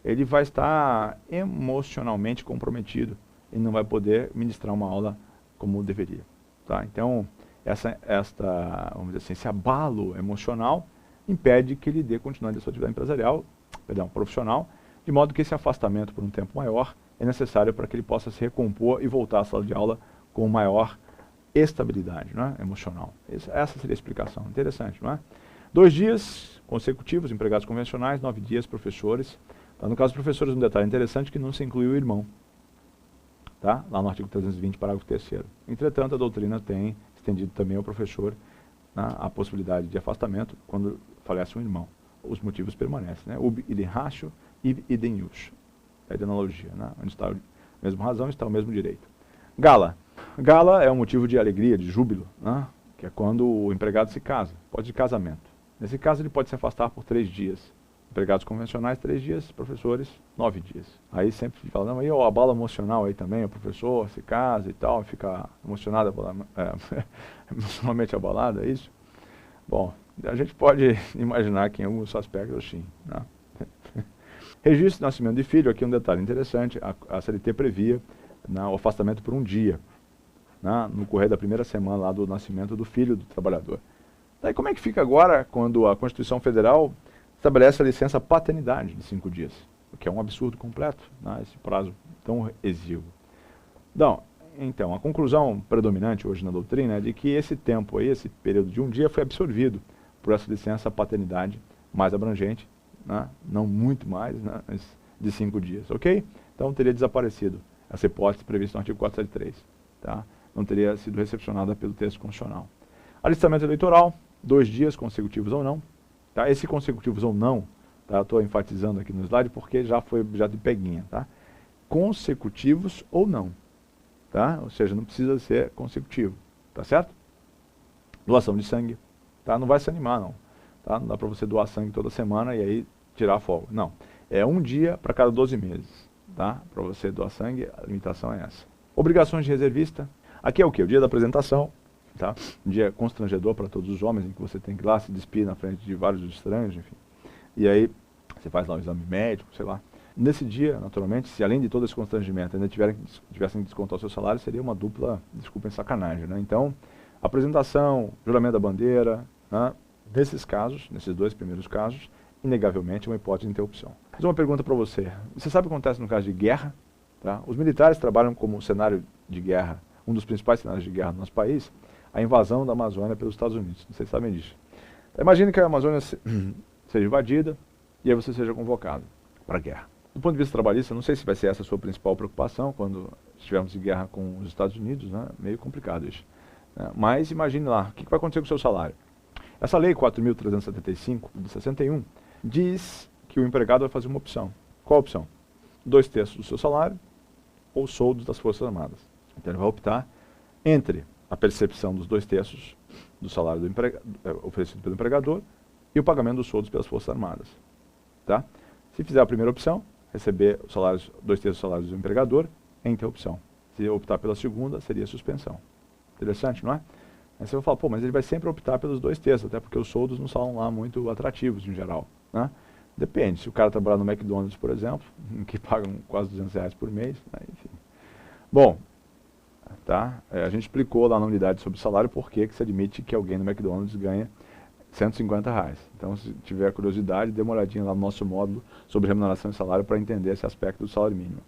Ele vai estar emocionalmente comprometido e não vai poder ministrar uma aula como deveria. Tá? Então, vamos dizer assim, esse abalo emocional impede que ele dê continuidade à sua atividade profissional, de modo que esse afastamento por um tempo maior é necessário para que ele possa se recompor e voltar à sala de aula com maior estabilidade, não é? Emocional. Essa seria a explicação. Interessante, não é? 2 dias consecutivos, empregados convencionais, 9 dias, professores. Tá? No caso dos professores, um detalhe interessante que não se inclui o irmão. Tá? Lá no artigo 320, parágrafo 3º. Entretanto, a doutrina tem estendido também ao professor, né, a possibilidade de afastamento quando falece um irmão. Os motivos permanecem. Né? Ubi idem ratio, ib idem ius. É de analogia. Né? Onde está a mesma razão, está o mesmo direito. Gala. Gala é um motivo de alegria, de júbilo, né? Que é quando o empregado se casa. Pode de casamento. Nesse caso, ele pode se afastar por 3 dias. Empregados convencionais, 3 dias, professores, 9 dias. Aí sempre fala, não, aí o abalo emocional aí também, o professor se casa e tal, fica emocionado, emocionalmente abalado, é isso? Bom, a gente pode imaginar que em alguns aspectos sim. Né? Registro de nascimento de filho, aqui um detalhe interessante, a CLT previa, né, o afastamento por 1 dia, né, no correr da primeira semana lá do nascimento do filho do trabalhador. Daí como é que fica agora quando a Constituição Federal estabelece a licença paternidade de 5 dias, o que é um absurdo completo, né, esse prazo tão exíguo. Então, a conclusão predominante hoje na doutrina é de que esse tempo aí, esse período de 1 dia foi absorvido por essa licença paternidade mais abrangente, né, não muito mais, né, de 5 dias, ok? Então teria desaparecido essa hipótese prevista no artigo 473, tá? Não teria sido recepcionada pelo texto constitucional. Alistamento eleitoral, 2 dias consecutivos ou não. Tá? Esse consecutivos ou não, tá? Estou enfatizando aqui no slide porque já foi objeto de peguinha. Tá? Consecutivos ou não. Tá? Ou seja, não precisa ser consecutivo. Tá certo? Doação de sangue. Tá? Não vai se animar, não. Tá? Não dá para você doar sangue toda semana e aí tirar a folga. Não. É 1 dia para cada 12 meses. Tá? Para você doar sangue, a limitação é essa. Obrigações de reservista. Aqui é o quê? O dia da apresentação. Tá? Um dia constrangedor para todos os homens, em que você tem que ir lá se despir na frente de vários estranhos, enfim. E aí, você faz lá um exame médico, sei lá. Nesse dia, naturalmente, se além de todo esse constrangimento ainda tivessem que descontar o seu salário, seria uma dupla, desculpem, sacanagem, né? Então, apresentação, juramento da bandeira, né? Nesses casos, nesses 2 primeiros casos, inegavelmente é uma hipótese de interrupção. Mas uma pergunta para você. Você sabe o que acontece no caso de guerra? Tá? Os militares trabalham como cenário de guerra, um dos principais cenários de guerra do nosso país, a invasão da Amazônia pelos Estados Unidos. Vocês sabem disso. Então, imagine que a Amazônia seja invadida e aí você seja convocado. para a guerra. Do ponto de vista trabalhista, não sei se vai ser essa a sua principal preocupação quando estivermos em guerra com os Estados Unidos, né? Meio complicado isso. Né? Mas imagine lá, o que vai acontecer com o seu salário? Essa lei 4.375, de 61, diz que o empregado vai fazer uma opção. Qual a opção? 2/3 do seu salário ou soldos das Forças Armadas. Então ele vai optar entre a percepção dos 2/3 do salário oferecido pelo empregador e o pagamento dos soldos pelas Forças Armadas. Tá? Se fizer a primeira opção, receber os salários, 2/3 dos salários do empregador, é interrupção. Se optar pela segunda, seria suspensão. Interessante, não é? Aí você vai falar, pô, mas ele vai sempre optar pelos 2/3, até porque os soldos não são lá muito atrativos em geral. Né? Depende, se o cara trabalhar no McDonald's, por exemplo, que pagam quase R$200 por mês, né? Enfim. Bom, tá? A gente explicou lá na unidade sobre salário por que se admite que alguém no McDonald's ganha R$150. Então, se tiver curiosidade, dê uma olhadinha lá no nosso módulo sobre remuneração e salário para entender esse aspecto do salário mínimo.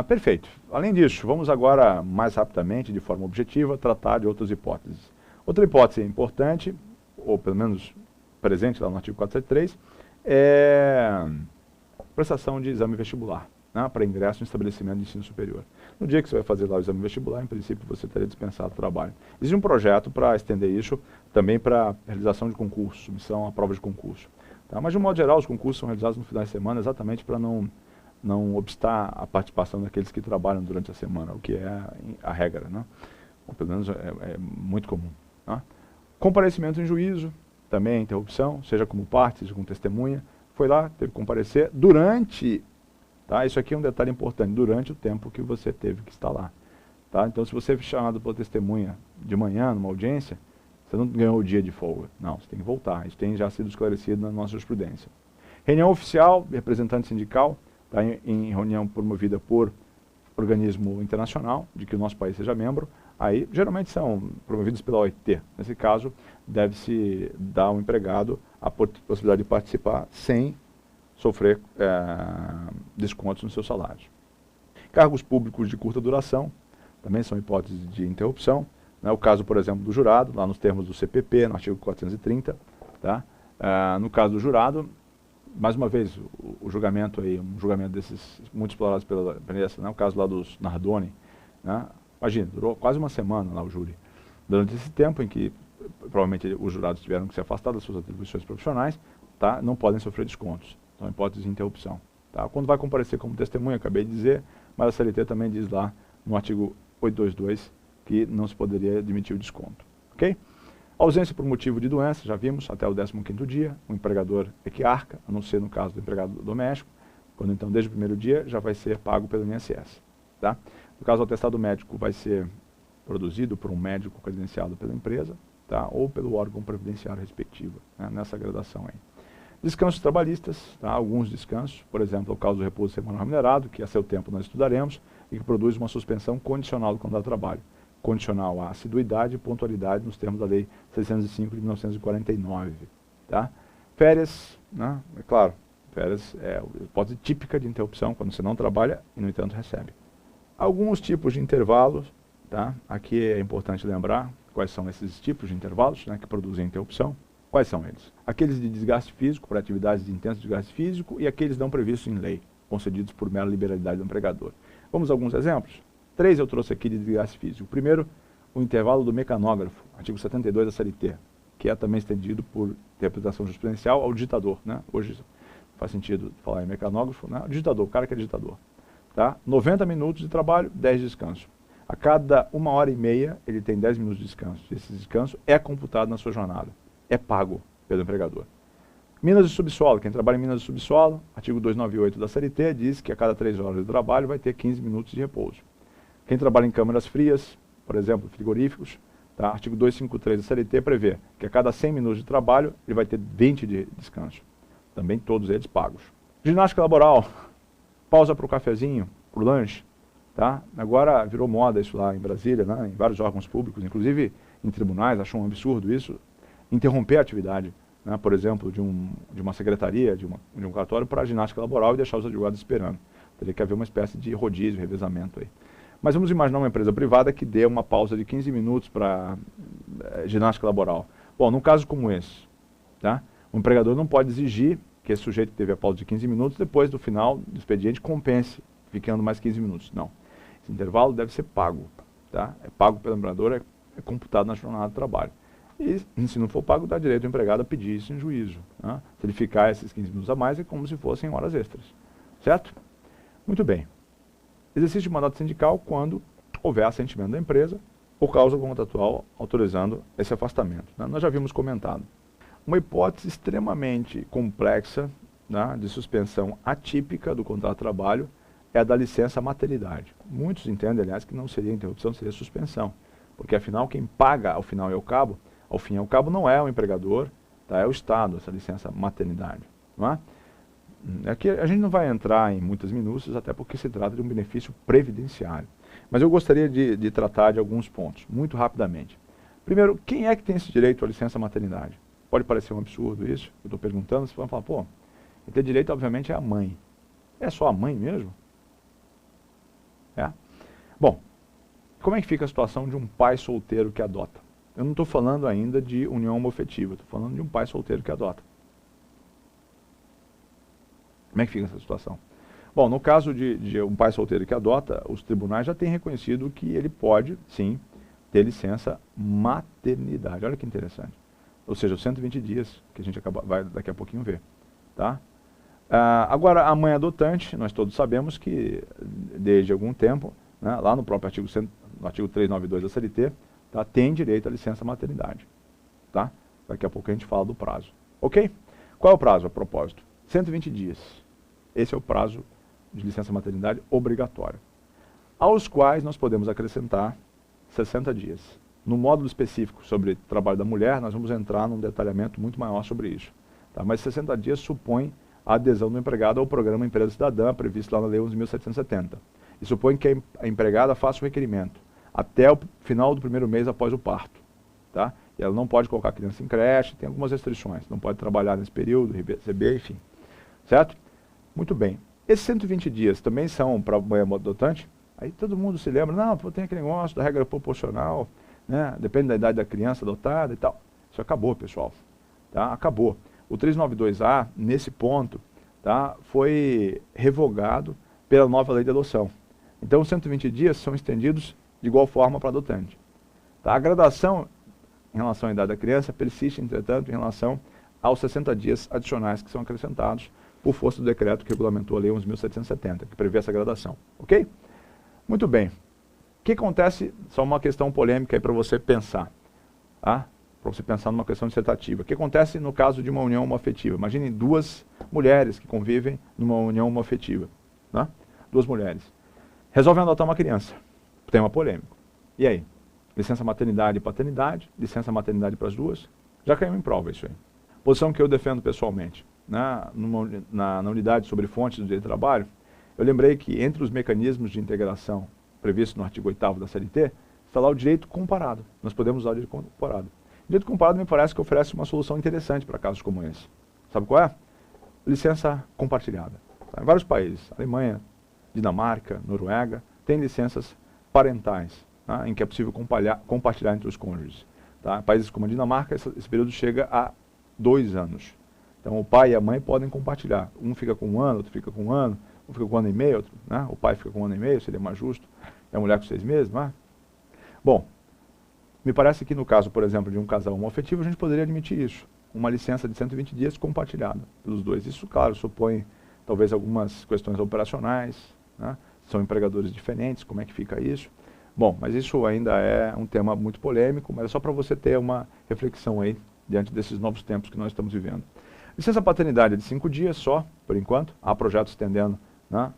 Perfeito. Além disso, vamos agora, mais rapidamente, de forma objetiva, tratar de outras hipóteses. Outra hipótese importante, ou pelo menos presente lá no artigo 473, é prestação de exame vestibular, né, para ingresso em estabelecimento de ensino superior. No dia que você vai fazer lá o exame vestibular, em princípio, você teria dispensado o trabalho. Existe um projeto para estender isso também para realização de concurso, submissão à prova de concurso. Tá? Mas, de um modo geral, os concursos são realizados no final de semana exatamente para não obstar a participação daqueles que trabalham durante a semana, o que é a regra, né? Ou pelo menos é muito comum. Né? Comparecimento em juízo, também é interrupção, seja como parte, seja como testemunha. Foi lá, teve que comparecer durante, tá? Isso aqui é um detalhe importante, durante o tempo que você teve que estar lá. Tá? Então, se você é chamado por testemunha de manhã, numa audiência, você não ganhou o dia de folga. Não, você tem que voltar. Isso tem já sido esclarecido na nossa jurisprudência. Reunião oficial, representante sindical, tá? Em reunião promovida por organismo internacional, de que o nosso país seja membro, aí geralmente são promovidos pela OIT. Nesse caso, deve-se dar ao empregado a possibilidade de participar sem sofrer descontos nos seus salários. Cargos públicos de curta duração, também são hipóteses de interrupção. Né? O caso, por exemplo, do jurado, lá nos termos do CPP, no artigo 430. Tá? No caso do jurado, mais uma vez, o julgamento aí, um julgamento desses muito explorados pela imprensa, né? O caso lá dos Nardoni, né? Imagina, durou quase uma semana lá o júri. Durante esse tempo em que provavelmente os jurados tiveram que se afastar das suas atribuições profissionais, tá? Não podem sofrer descontos. Então, hipótese de interrupção. Tá? Quando vai comparecer como testemunha, acabei de dizer, mas a CLT também diz lá no artigo 822 que não se poderia admitir o desconto. Ok? Ausência por motivo de doença, já vimos, até o 15º dia, o empregador é que arca, a não ser no caso do empregado doméstico, quando então desde o primeiro dia já vai ser pago pelo INSS. Tá? No caso, o atestado médico vai ser produzido por um médico credenciado pela empresa, tá? Ou pelo órgão previdenciário respectivo, né? Nessa gradação aí. Descansos trabalhistas, tá? Alguns descansos, por exemplo, o caso do repouso semanal remunerado, que a seu tempo nós estudaremos, e que produz uma suspensão condicional do contrato de trabalho. Condicional à assiduidade e pontualidade nos termos da Lei 605 de 1949. Tá? Férias, né? É claro, férias é a hipótese típica de interrupção, quando você não trabalha e, no entanto, recebe. Alguns tipos de intervalos, tá? Aqui é importante lembrar quais são esses tipos de intervalos, né, que produzem interrupção. Quais são eles? Aqueles de desgaste físico, para atividades de intenso desgaste físico, e aqueles não previstos em lei, concedidos por mera liberalidade do empregador. Vamos a alguns exemplos? 3 eu trouxe aqui de desgaste físico. Primeiro, o intervalo do mecanógrafo, artigo 72 da CLT, que é também estendido por interpretação jurisprudencial ao digitador. Né? Hoje faz sentido falar em mecanógrafo, né? O digitador, o cara que é digitador. Tá? 90 minutos de trabalho, 10 de descanso. A cada 1h30 ele tem 10 minutos de descanso. Esse descanso é computado na sua jornada. É pago pelo empregador. Minas de subsolo, quem trabalha em minas de subsolo, artigo 298 da CLT, diz que a cada 3 horas de trabalho vai ter 15 minutos de repouso. Quem trabalha em câmaras frias, por exemplo, frigoríficos, tá? Artigo 253 da CLT prevê que a cada 100 minutos de trabalho ele vai ter 20 de descanso. Também todos eles pagos. Ginástica laboral, pausa para o cafezinho, para o lanche. Tá? Agora virou moda isso lá em Brasília, né? Em vários órgãos públicos, inclusive em tribunais, acham um absurdo isso, interromper a atividade, né? Por exemplo, de uma secretaria, de um cartório para a ginástica laboral e deixar os advogados esperando. Teria que haver uma espécie de rodízio, revezamento aí. Mas vamos imaginar uma empresa privada que dê uma pausa de 15 minutos para ginástica laboral. Bom, num caso como esse, tá? O empregador não pode exigir que esse sujeito teve a pausa de 15 minutos, depois do final do expediente compense, ficando mais 15 minutos. Não. Esse intervalo deve ser pago. Tá? É pago pelo empregador, é computado na jornada de trabalho. E se não for pago, dá direito ao empregado a pedir isso em juízo. Tá? Se ele ficar esses 15 minutos a mais, é como se fossem horas extras. Certo? Muito bem. Exercício de mandato sindical quando houver assentimento da empresa por causa contratual autorizando esse afastamento. Né? Nós já havíamos comentado. Uma hipótese extremamente complexa, né, de suspensão atípica do contrato de trabalho é a da licença maternidade. Muitos entendem, aliás, que não seria interrupção, seria suspensão. Porque, afinal, quem paga ao final e ao cabo, ao fim e ao cabo, não é o empregador, tá, é o Estado, essa licença maternidade. Não é? Aqui a gente não vai entrar em muitas minúcias, até porque se trata de um benefício previdenciário. Mas eu gostaria de tratar de alguns pontos, muito rapidamente. Primeiro, quem é que tem esse direito à licença maternidade? Pode parecer um absurdo isso, eu estou perguntando, você vai falar, pô, quem tem direito, obviamente, é a mãe. É só a mãe mesmo? É? Bom, como é que fica a situação de um pai solteiro que adota? Eu não estou falando ainda de união homoafetiva, estou falando de um pai solteiro que adota. Como é que fica essa situação? Bom, no caso de um pai solteiro que adota, os tribunais já têm reconhecido que ele pode, sim, ter licença maternidade. Olha que interessante. Ou seja, os 120 dias, que a gente vai daqui a pouquinho ver. Tá? Agora, a mãe adotante, nós todos sabemos que, desde algum tempo, né, lá no próprio artigo 392 da CLT, tá, tem direito à licença maternidade. Tá? Daqui a pouco a gente fala do prazo. Ok? Qual é o prazo, a propósito? 120 dias. Esse é o prazo de licença maternidade obrigatório, aos quais nós podemos acrescentar 60 dias. No módulo específico sobre trabalho da mulher, nós vamos entrar num detalhamento muito maior sobre isso. Tá? Mas 60 dias supõe a adesão do empregado ao programa Empresa Cidadã, previsto lá na Lei 11.770. E supõe que a empregada faça o requerimento até o final do primeiro mês após o parto. Tá? E ela não pode colocar a criança em creche, tem algumas restrições. Não pode trabalhar nesse período, receber, enfim. Certo? Muito bem. Esses 120 dias também são para a mãe adotante? Aí todo mundo se lembra, não, tem aquele negócio da regra proporcional, né? Depende da idade da criança adotada e tal. Isso acabou, pessoal. Tá? Acabou. O 392A, nesse ponto, tá, foi revogado pela nova lei de adoção. Então, os 120 dias são estendidos de igual forma para adotante. Tá? A gradação em relação à idade da criança persiste, entretanto, em relação aos 60 dias adicionais que são acrescentados por força do decreto que regulamentou a Lei 11.770, que prevê essa gradação. Ok? Muito bem. O que acontece, só uma questão polêmica aí para você pensar. Tá? Para você pensar numa questão dissertativa. O que acontece no caso de uma união homoafetiva? Imagine duas mulheres que convivem numa união homoafetiva. Tá? Duas mulheres. Resolvem adotar uma criança. Tema polêmico. E aí? Licença maternidade e paternidade, licença maternidade para as duas. Já caiu em prova isso aí. Posição que eu defendo pessoalmente. Na unidade sobre fontes do direito do trabalho, eu lembrei que entre os mecanismos de integração previstos no artigo 8º da CLT, está lá o direito comparado. Nós podemos usar o direito comparado. O direito comparado me parece que oferece uma solução interessante para casos como esse. Sabe qual é? Licença compartilhada. Tá? Em vários países, Alemanha, Dinamarca, Noruega, tem licenças parentais, tá? Em que é possível compartilhar entre os cônjuges. Tá? Países como a Dinamarca, esse período chega a 2 anos. Então, o pai e a mãe podem compartilhar. Um fica com 1 ano, outro fica com 1 ano, um fica com 1 ano e meio, outro, né? O pai fica com 1 ano e meio, seria mais justo. E a mulher com 6 meses, não é? Bom, me parece que no caso, por exemplo, de um casal homoafetivo, a gente poderia admitir isso. Uma licença de 120 dias compartilhada pelos dois. Isso, claro, supõe talvez algumas questões operacionais, né? São empregadores diferentes, como é que fica isso? Bom, mas isso ainda é um tema muito polêmico, mas é só para você ter uma reflexão aí, diante desses novos tempos que nós estamos vivendo. Licença paternidade é de 5 dias só, por enquanto. Há projetos estendendo, né,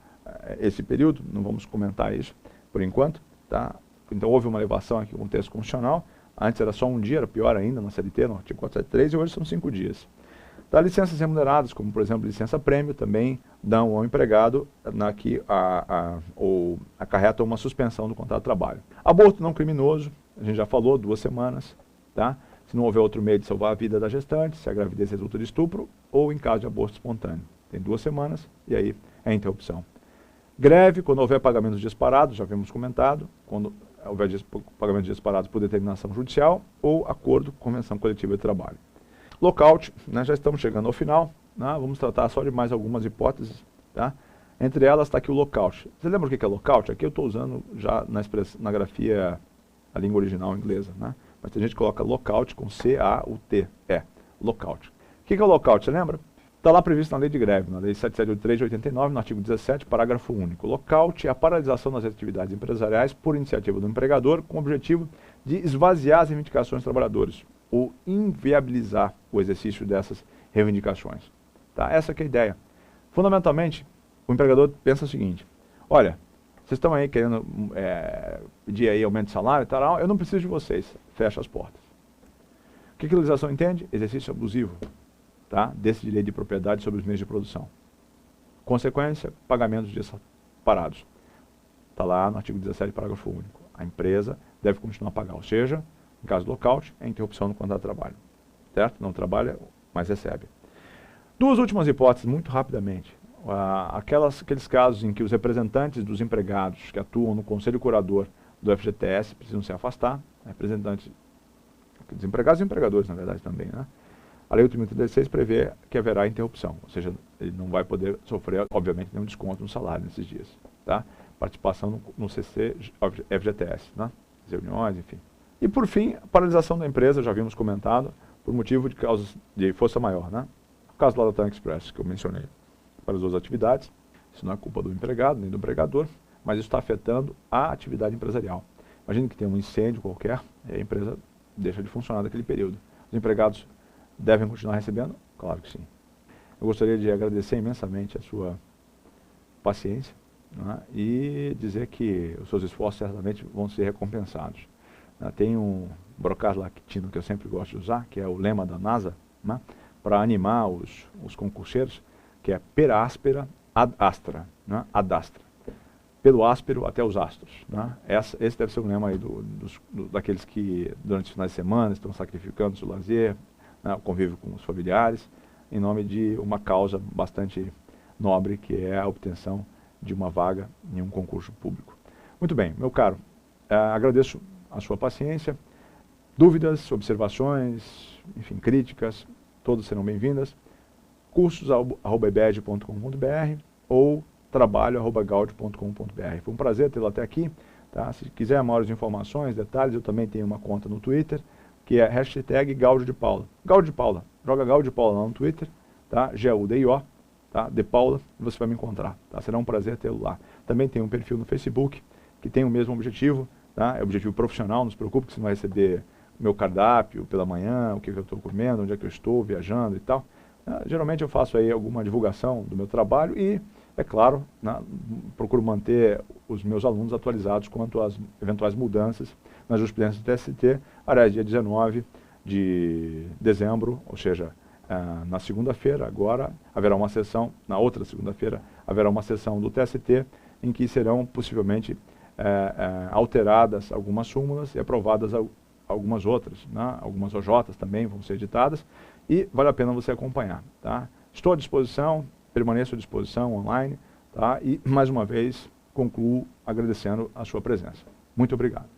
esse período, não vamos comentar isso por enquanto. Tá? Então houve uma elevação aqui no texto constitucional. Antes era só 1 dia, era pior ainda na CLT, no artigo 473, e hoje são 5 dias. Tá? Licenças remuneradas, como por exemplo licença prêmio, também dão ao empregado que acarreta uma suspensão do contrato de trabalho. Aborto não criminoso, a gente já falou, 2 semanas. Tá? Se não houver outro meio de salvar a vida da gestante, se a gravidez resulta de estupro, ou em caso de aborto espontâneo. Tem 2 semanas, e aí é a interrupção. Greve, quando houver pagamentos disparados, já havíamos comentado, quando houver pagamentos disparados por determinação judicial, ou acordo com convenção coletiva de trabalho. Lockout, né, já estamos chegando ao final, né? Vamos tratar só de mais algumas hipóteses. Tá? Entre elas está aqui o lockout. Você lembra o que é lockout? Aqui eu estou usando já na grafia, a língua original inglesa. Né? Mas tem gente que coloca lockout com C-A-U-T-E. Lockout. O que é o lockout? Você lembra? Está lá previsto na lei de greve, na lei 7783 de 89, no artigo 17, parágrafo único. Lockout é a paralisação das atividades empresariais por iniciativa do empregador com o objetivo de esvaziar as reivindicações dos trabalhadores ou inviabilizar o exercício dessas reivindicações. Tá? Essa que é a ideia. Fundamentalmente, o empregador pensa o seguinte: olha, vocês estão aí querendo pedir aí aumento de salário e tal, eu não preciso de vocês, fecha as portas. O que a legislação entende? Exercício abusivo, tá? Desse direito de propriedade sobre os meios de produção. Consequência, pagamentos de dias parados. Está lá no artigo 17, parágrafo único. A empresa deve continuar a pagar, ou seja, em caso de lockout, é interrupção no contrato de trabalho. Certo? Não trabalha, mas recebe. Duas últimas hipóteses, muito rapidamente. Aqueles casos em que os representantes dos empregados que atuam no conselho curador do FGTS precisam se afastar, representantes dos empregados e empregadores, na verdade, também, né? A Lei 8.036 prevê que haverá interrupção, ou seja, ele não vai poder sofrer, obviamente, nenhum desconto no salário nesses dias. Tá? Participação no CC FGTS, né? As reuniões, enfim. E, por fim, a paralisação da empresa, já havíamos comentado, por motivo de causas de força maior. Né? O caso lá da TAM Express, que eu mencionei, paralisou as atividades, isso não é culpa do empregado, nem do empregador, mas isso está afetando a atividade empresarial. Imagine que tem um incêndio qualquer, e a empresa deixa de funcionar naquele período. Os empregados devem continuar recebendo? Claro que sim. Eu gostaria de agradecer imensamente a sua paciência, né, e dizer que os seus esforços certamente vão ser recompensados. Tem um brocado latino que eu sempre gosto de usar, que é o lema da NASA, né, para animar os concurseiros, que é per aspera ad astra, né, ad astra. Pelo áspero até os astros. Né? Esse deve ser o lema aí daqueles que durante os finais de semana estão sacrificando o seu lazer, né, o convívio com os familiares, em nome de uma causa bastante nobre, que é a obtenção de uma vaga em um concurso público. Muito bem, meu caro, agradeço a sua paciência. Dúvidas, observações, enfim, críticas, todas serão bem-vindas. cursos@ebed.com.br ou trabalho@gaudio.com.br. Foi um prazer tê-lo até aqui. Tá? Se quiser maiores informações, detalhes, eu também tenho uma conta no Twitter, que é #Gaudio de Paula. Gaudio de Paula. Joga Gaudio de Paula lá no Twitter, tá? G-U-D-I-O, tá? De Paula, e você vai me encontrar. Tá? Será um prazer tê-lo lá. Também tem um perfil no Facebook, que tem o mesmo objetivo, tá? É objetivo profissional, não se preocupe que você não vai receber meu cardápio pela manhã, o que eu estou comendo, onde é que eu estou, viajando e tal. Geralmente eu faço aí alguma divulgação do meu trabalho e, é claro, né, procuro manter os meus alunos atualizados quanto às eventuais mudanças na jurisprudência do TST. Aliás, dia 19 de dezembro, ou seja, na segunda-feira, agora haverá uma sessão, na outra segunda-feira haverá uma sessão do TST em que serão possivelmente alteradas algumas súmulas e aprovadas algumas outras, né? Algumas OJs também vão ser editadas e vale a pena você acompanhar. Tá? Estou à disposição, permaneço à disposição online, tá? E mais uma vez concluo agradecendo a sua presença. Muito obrigado.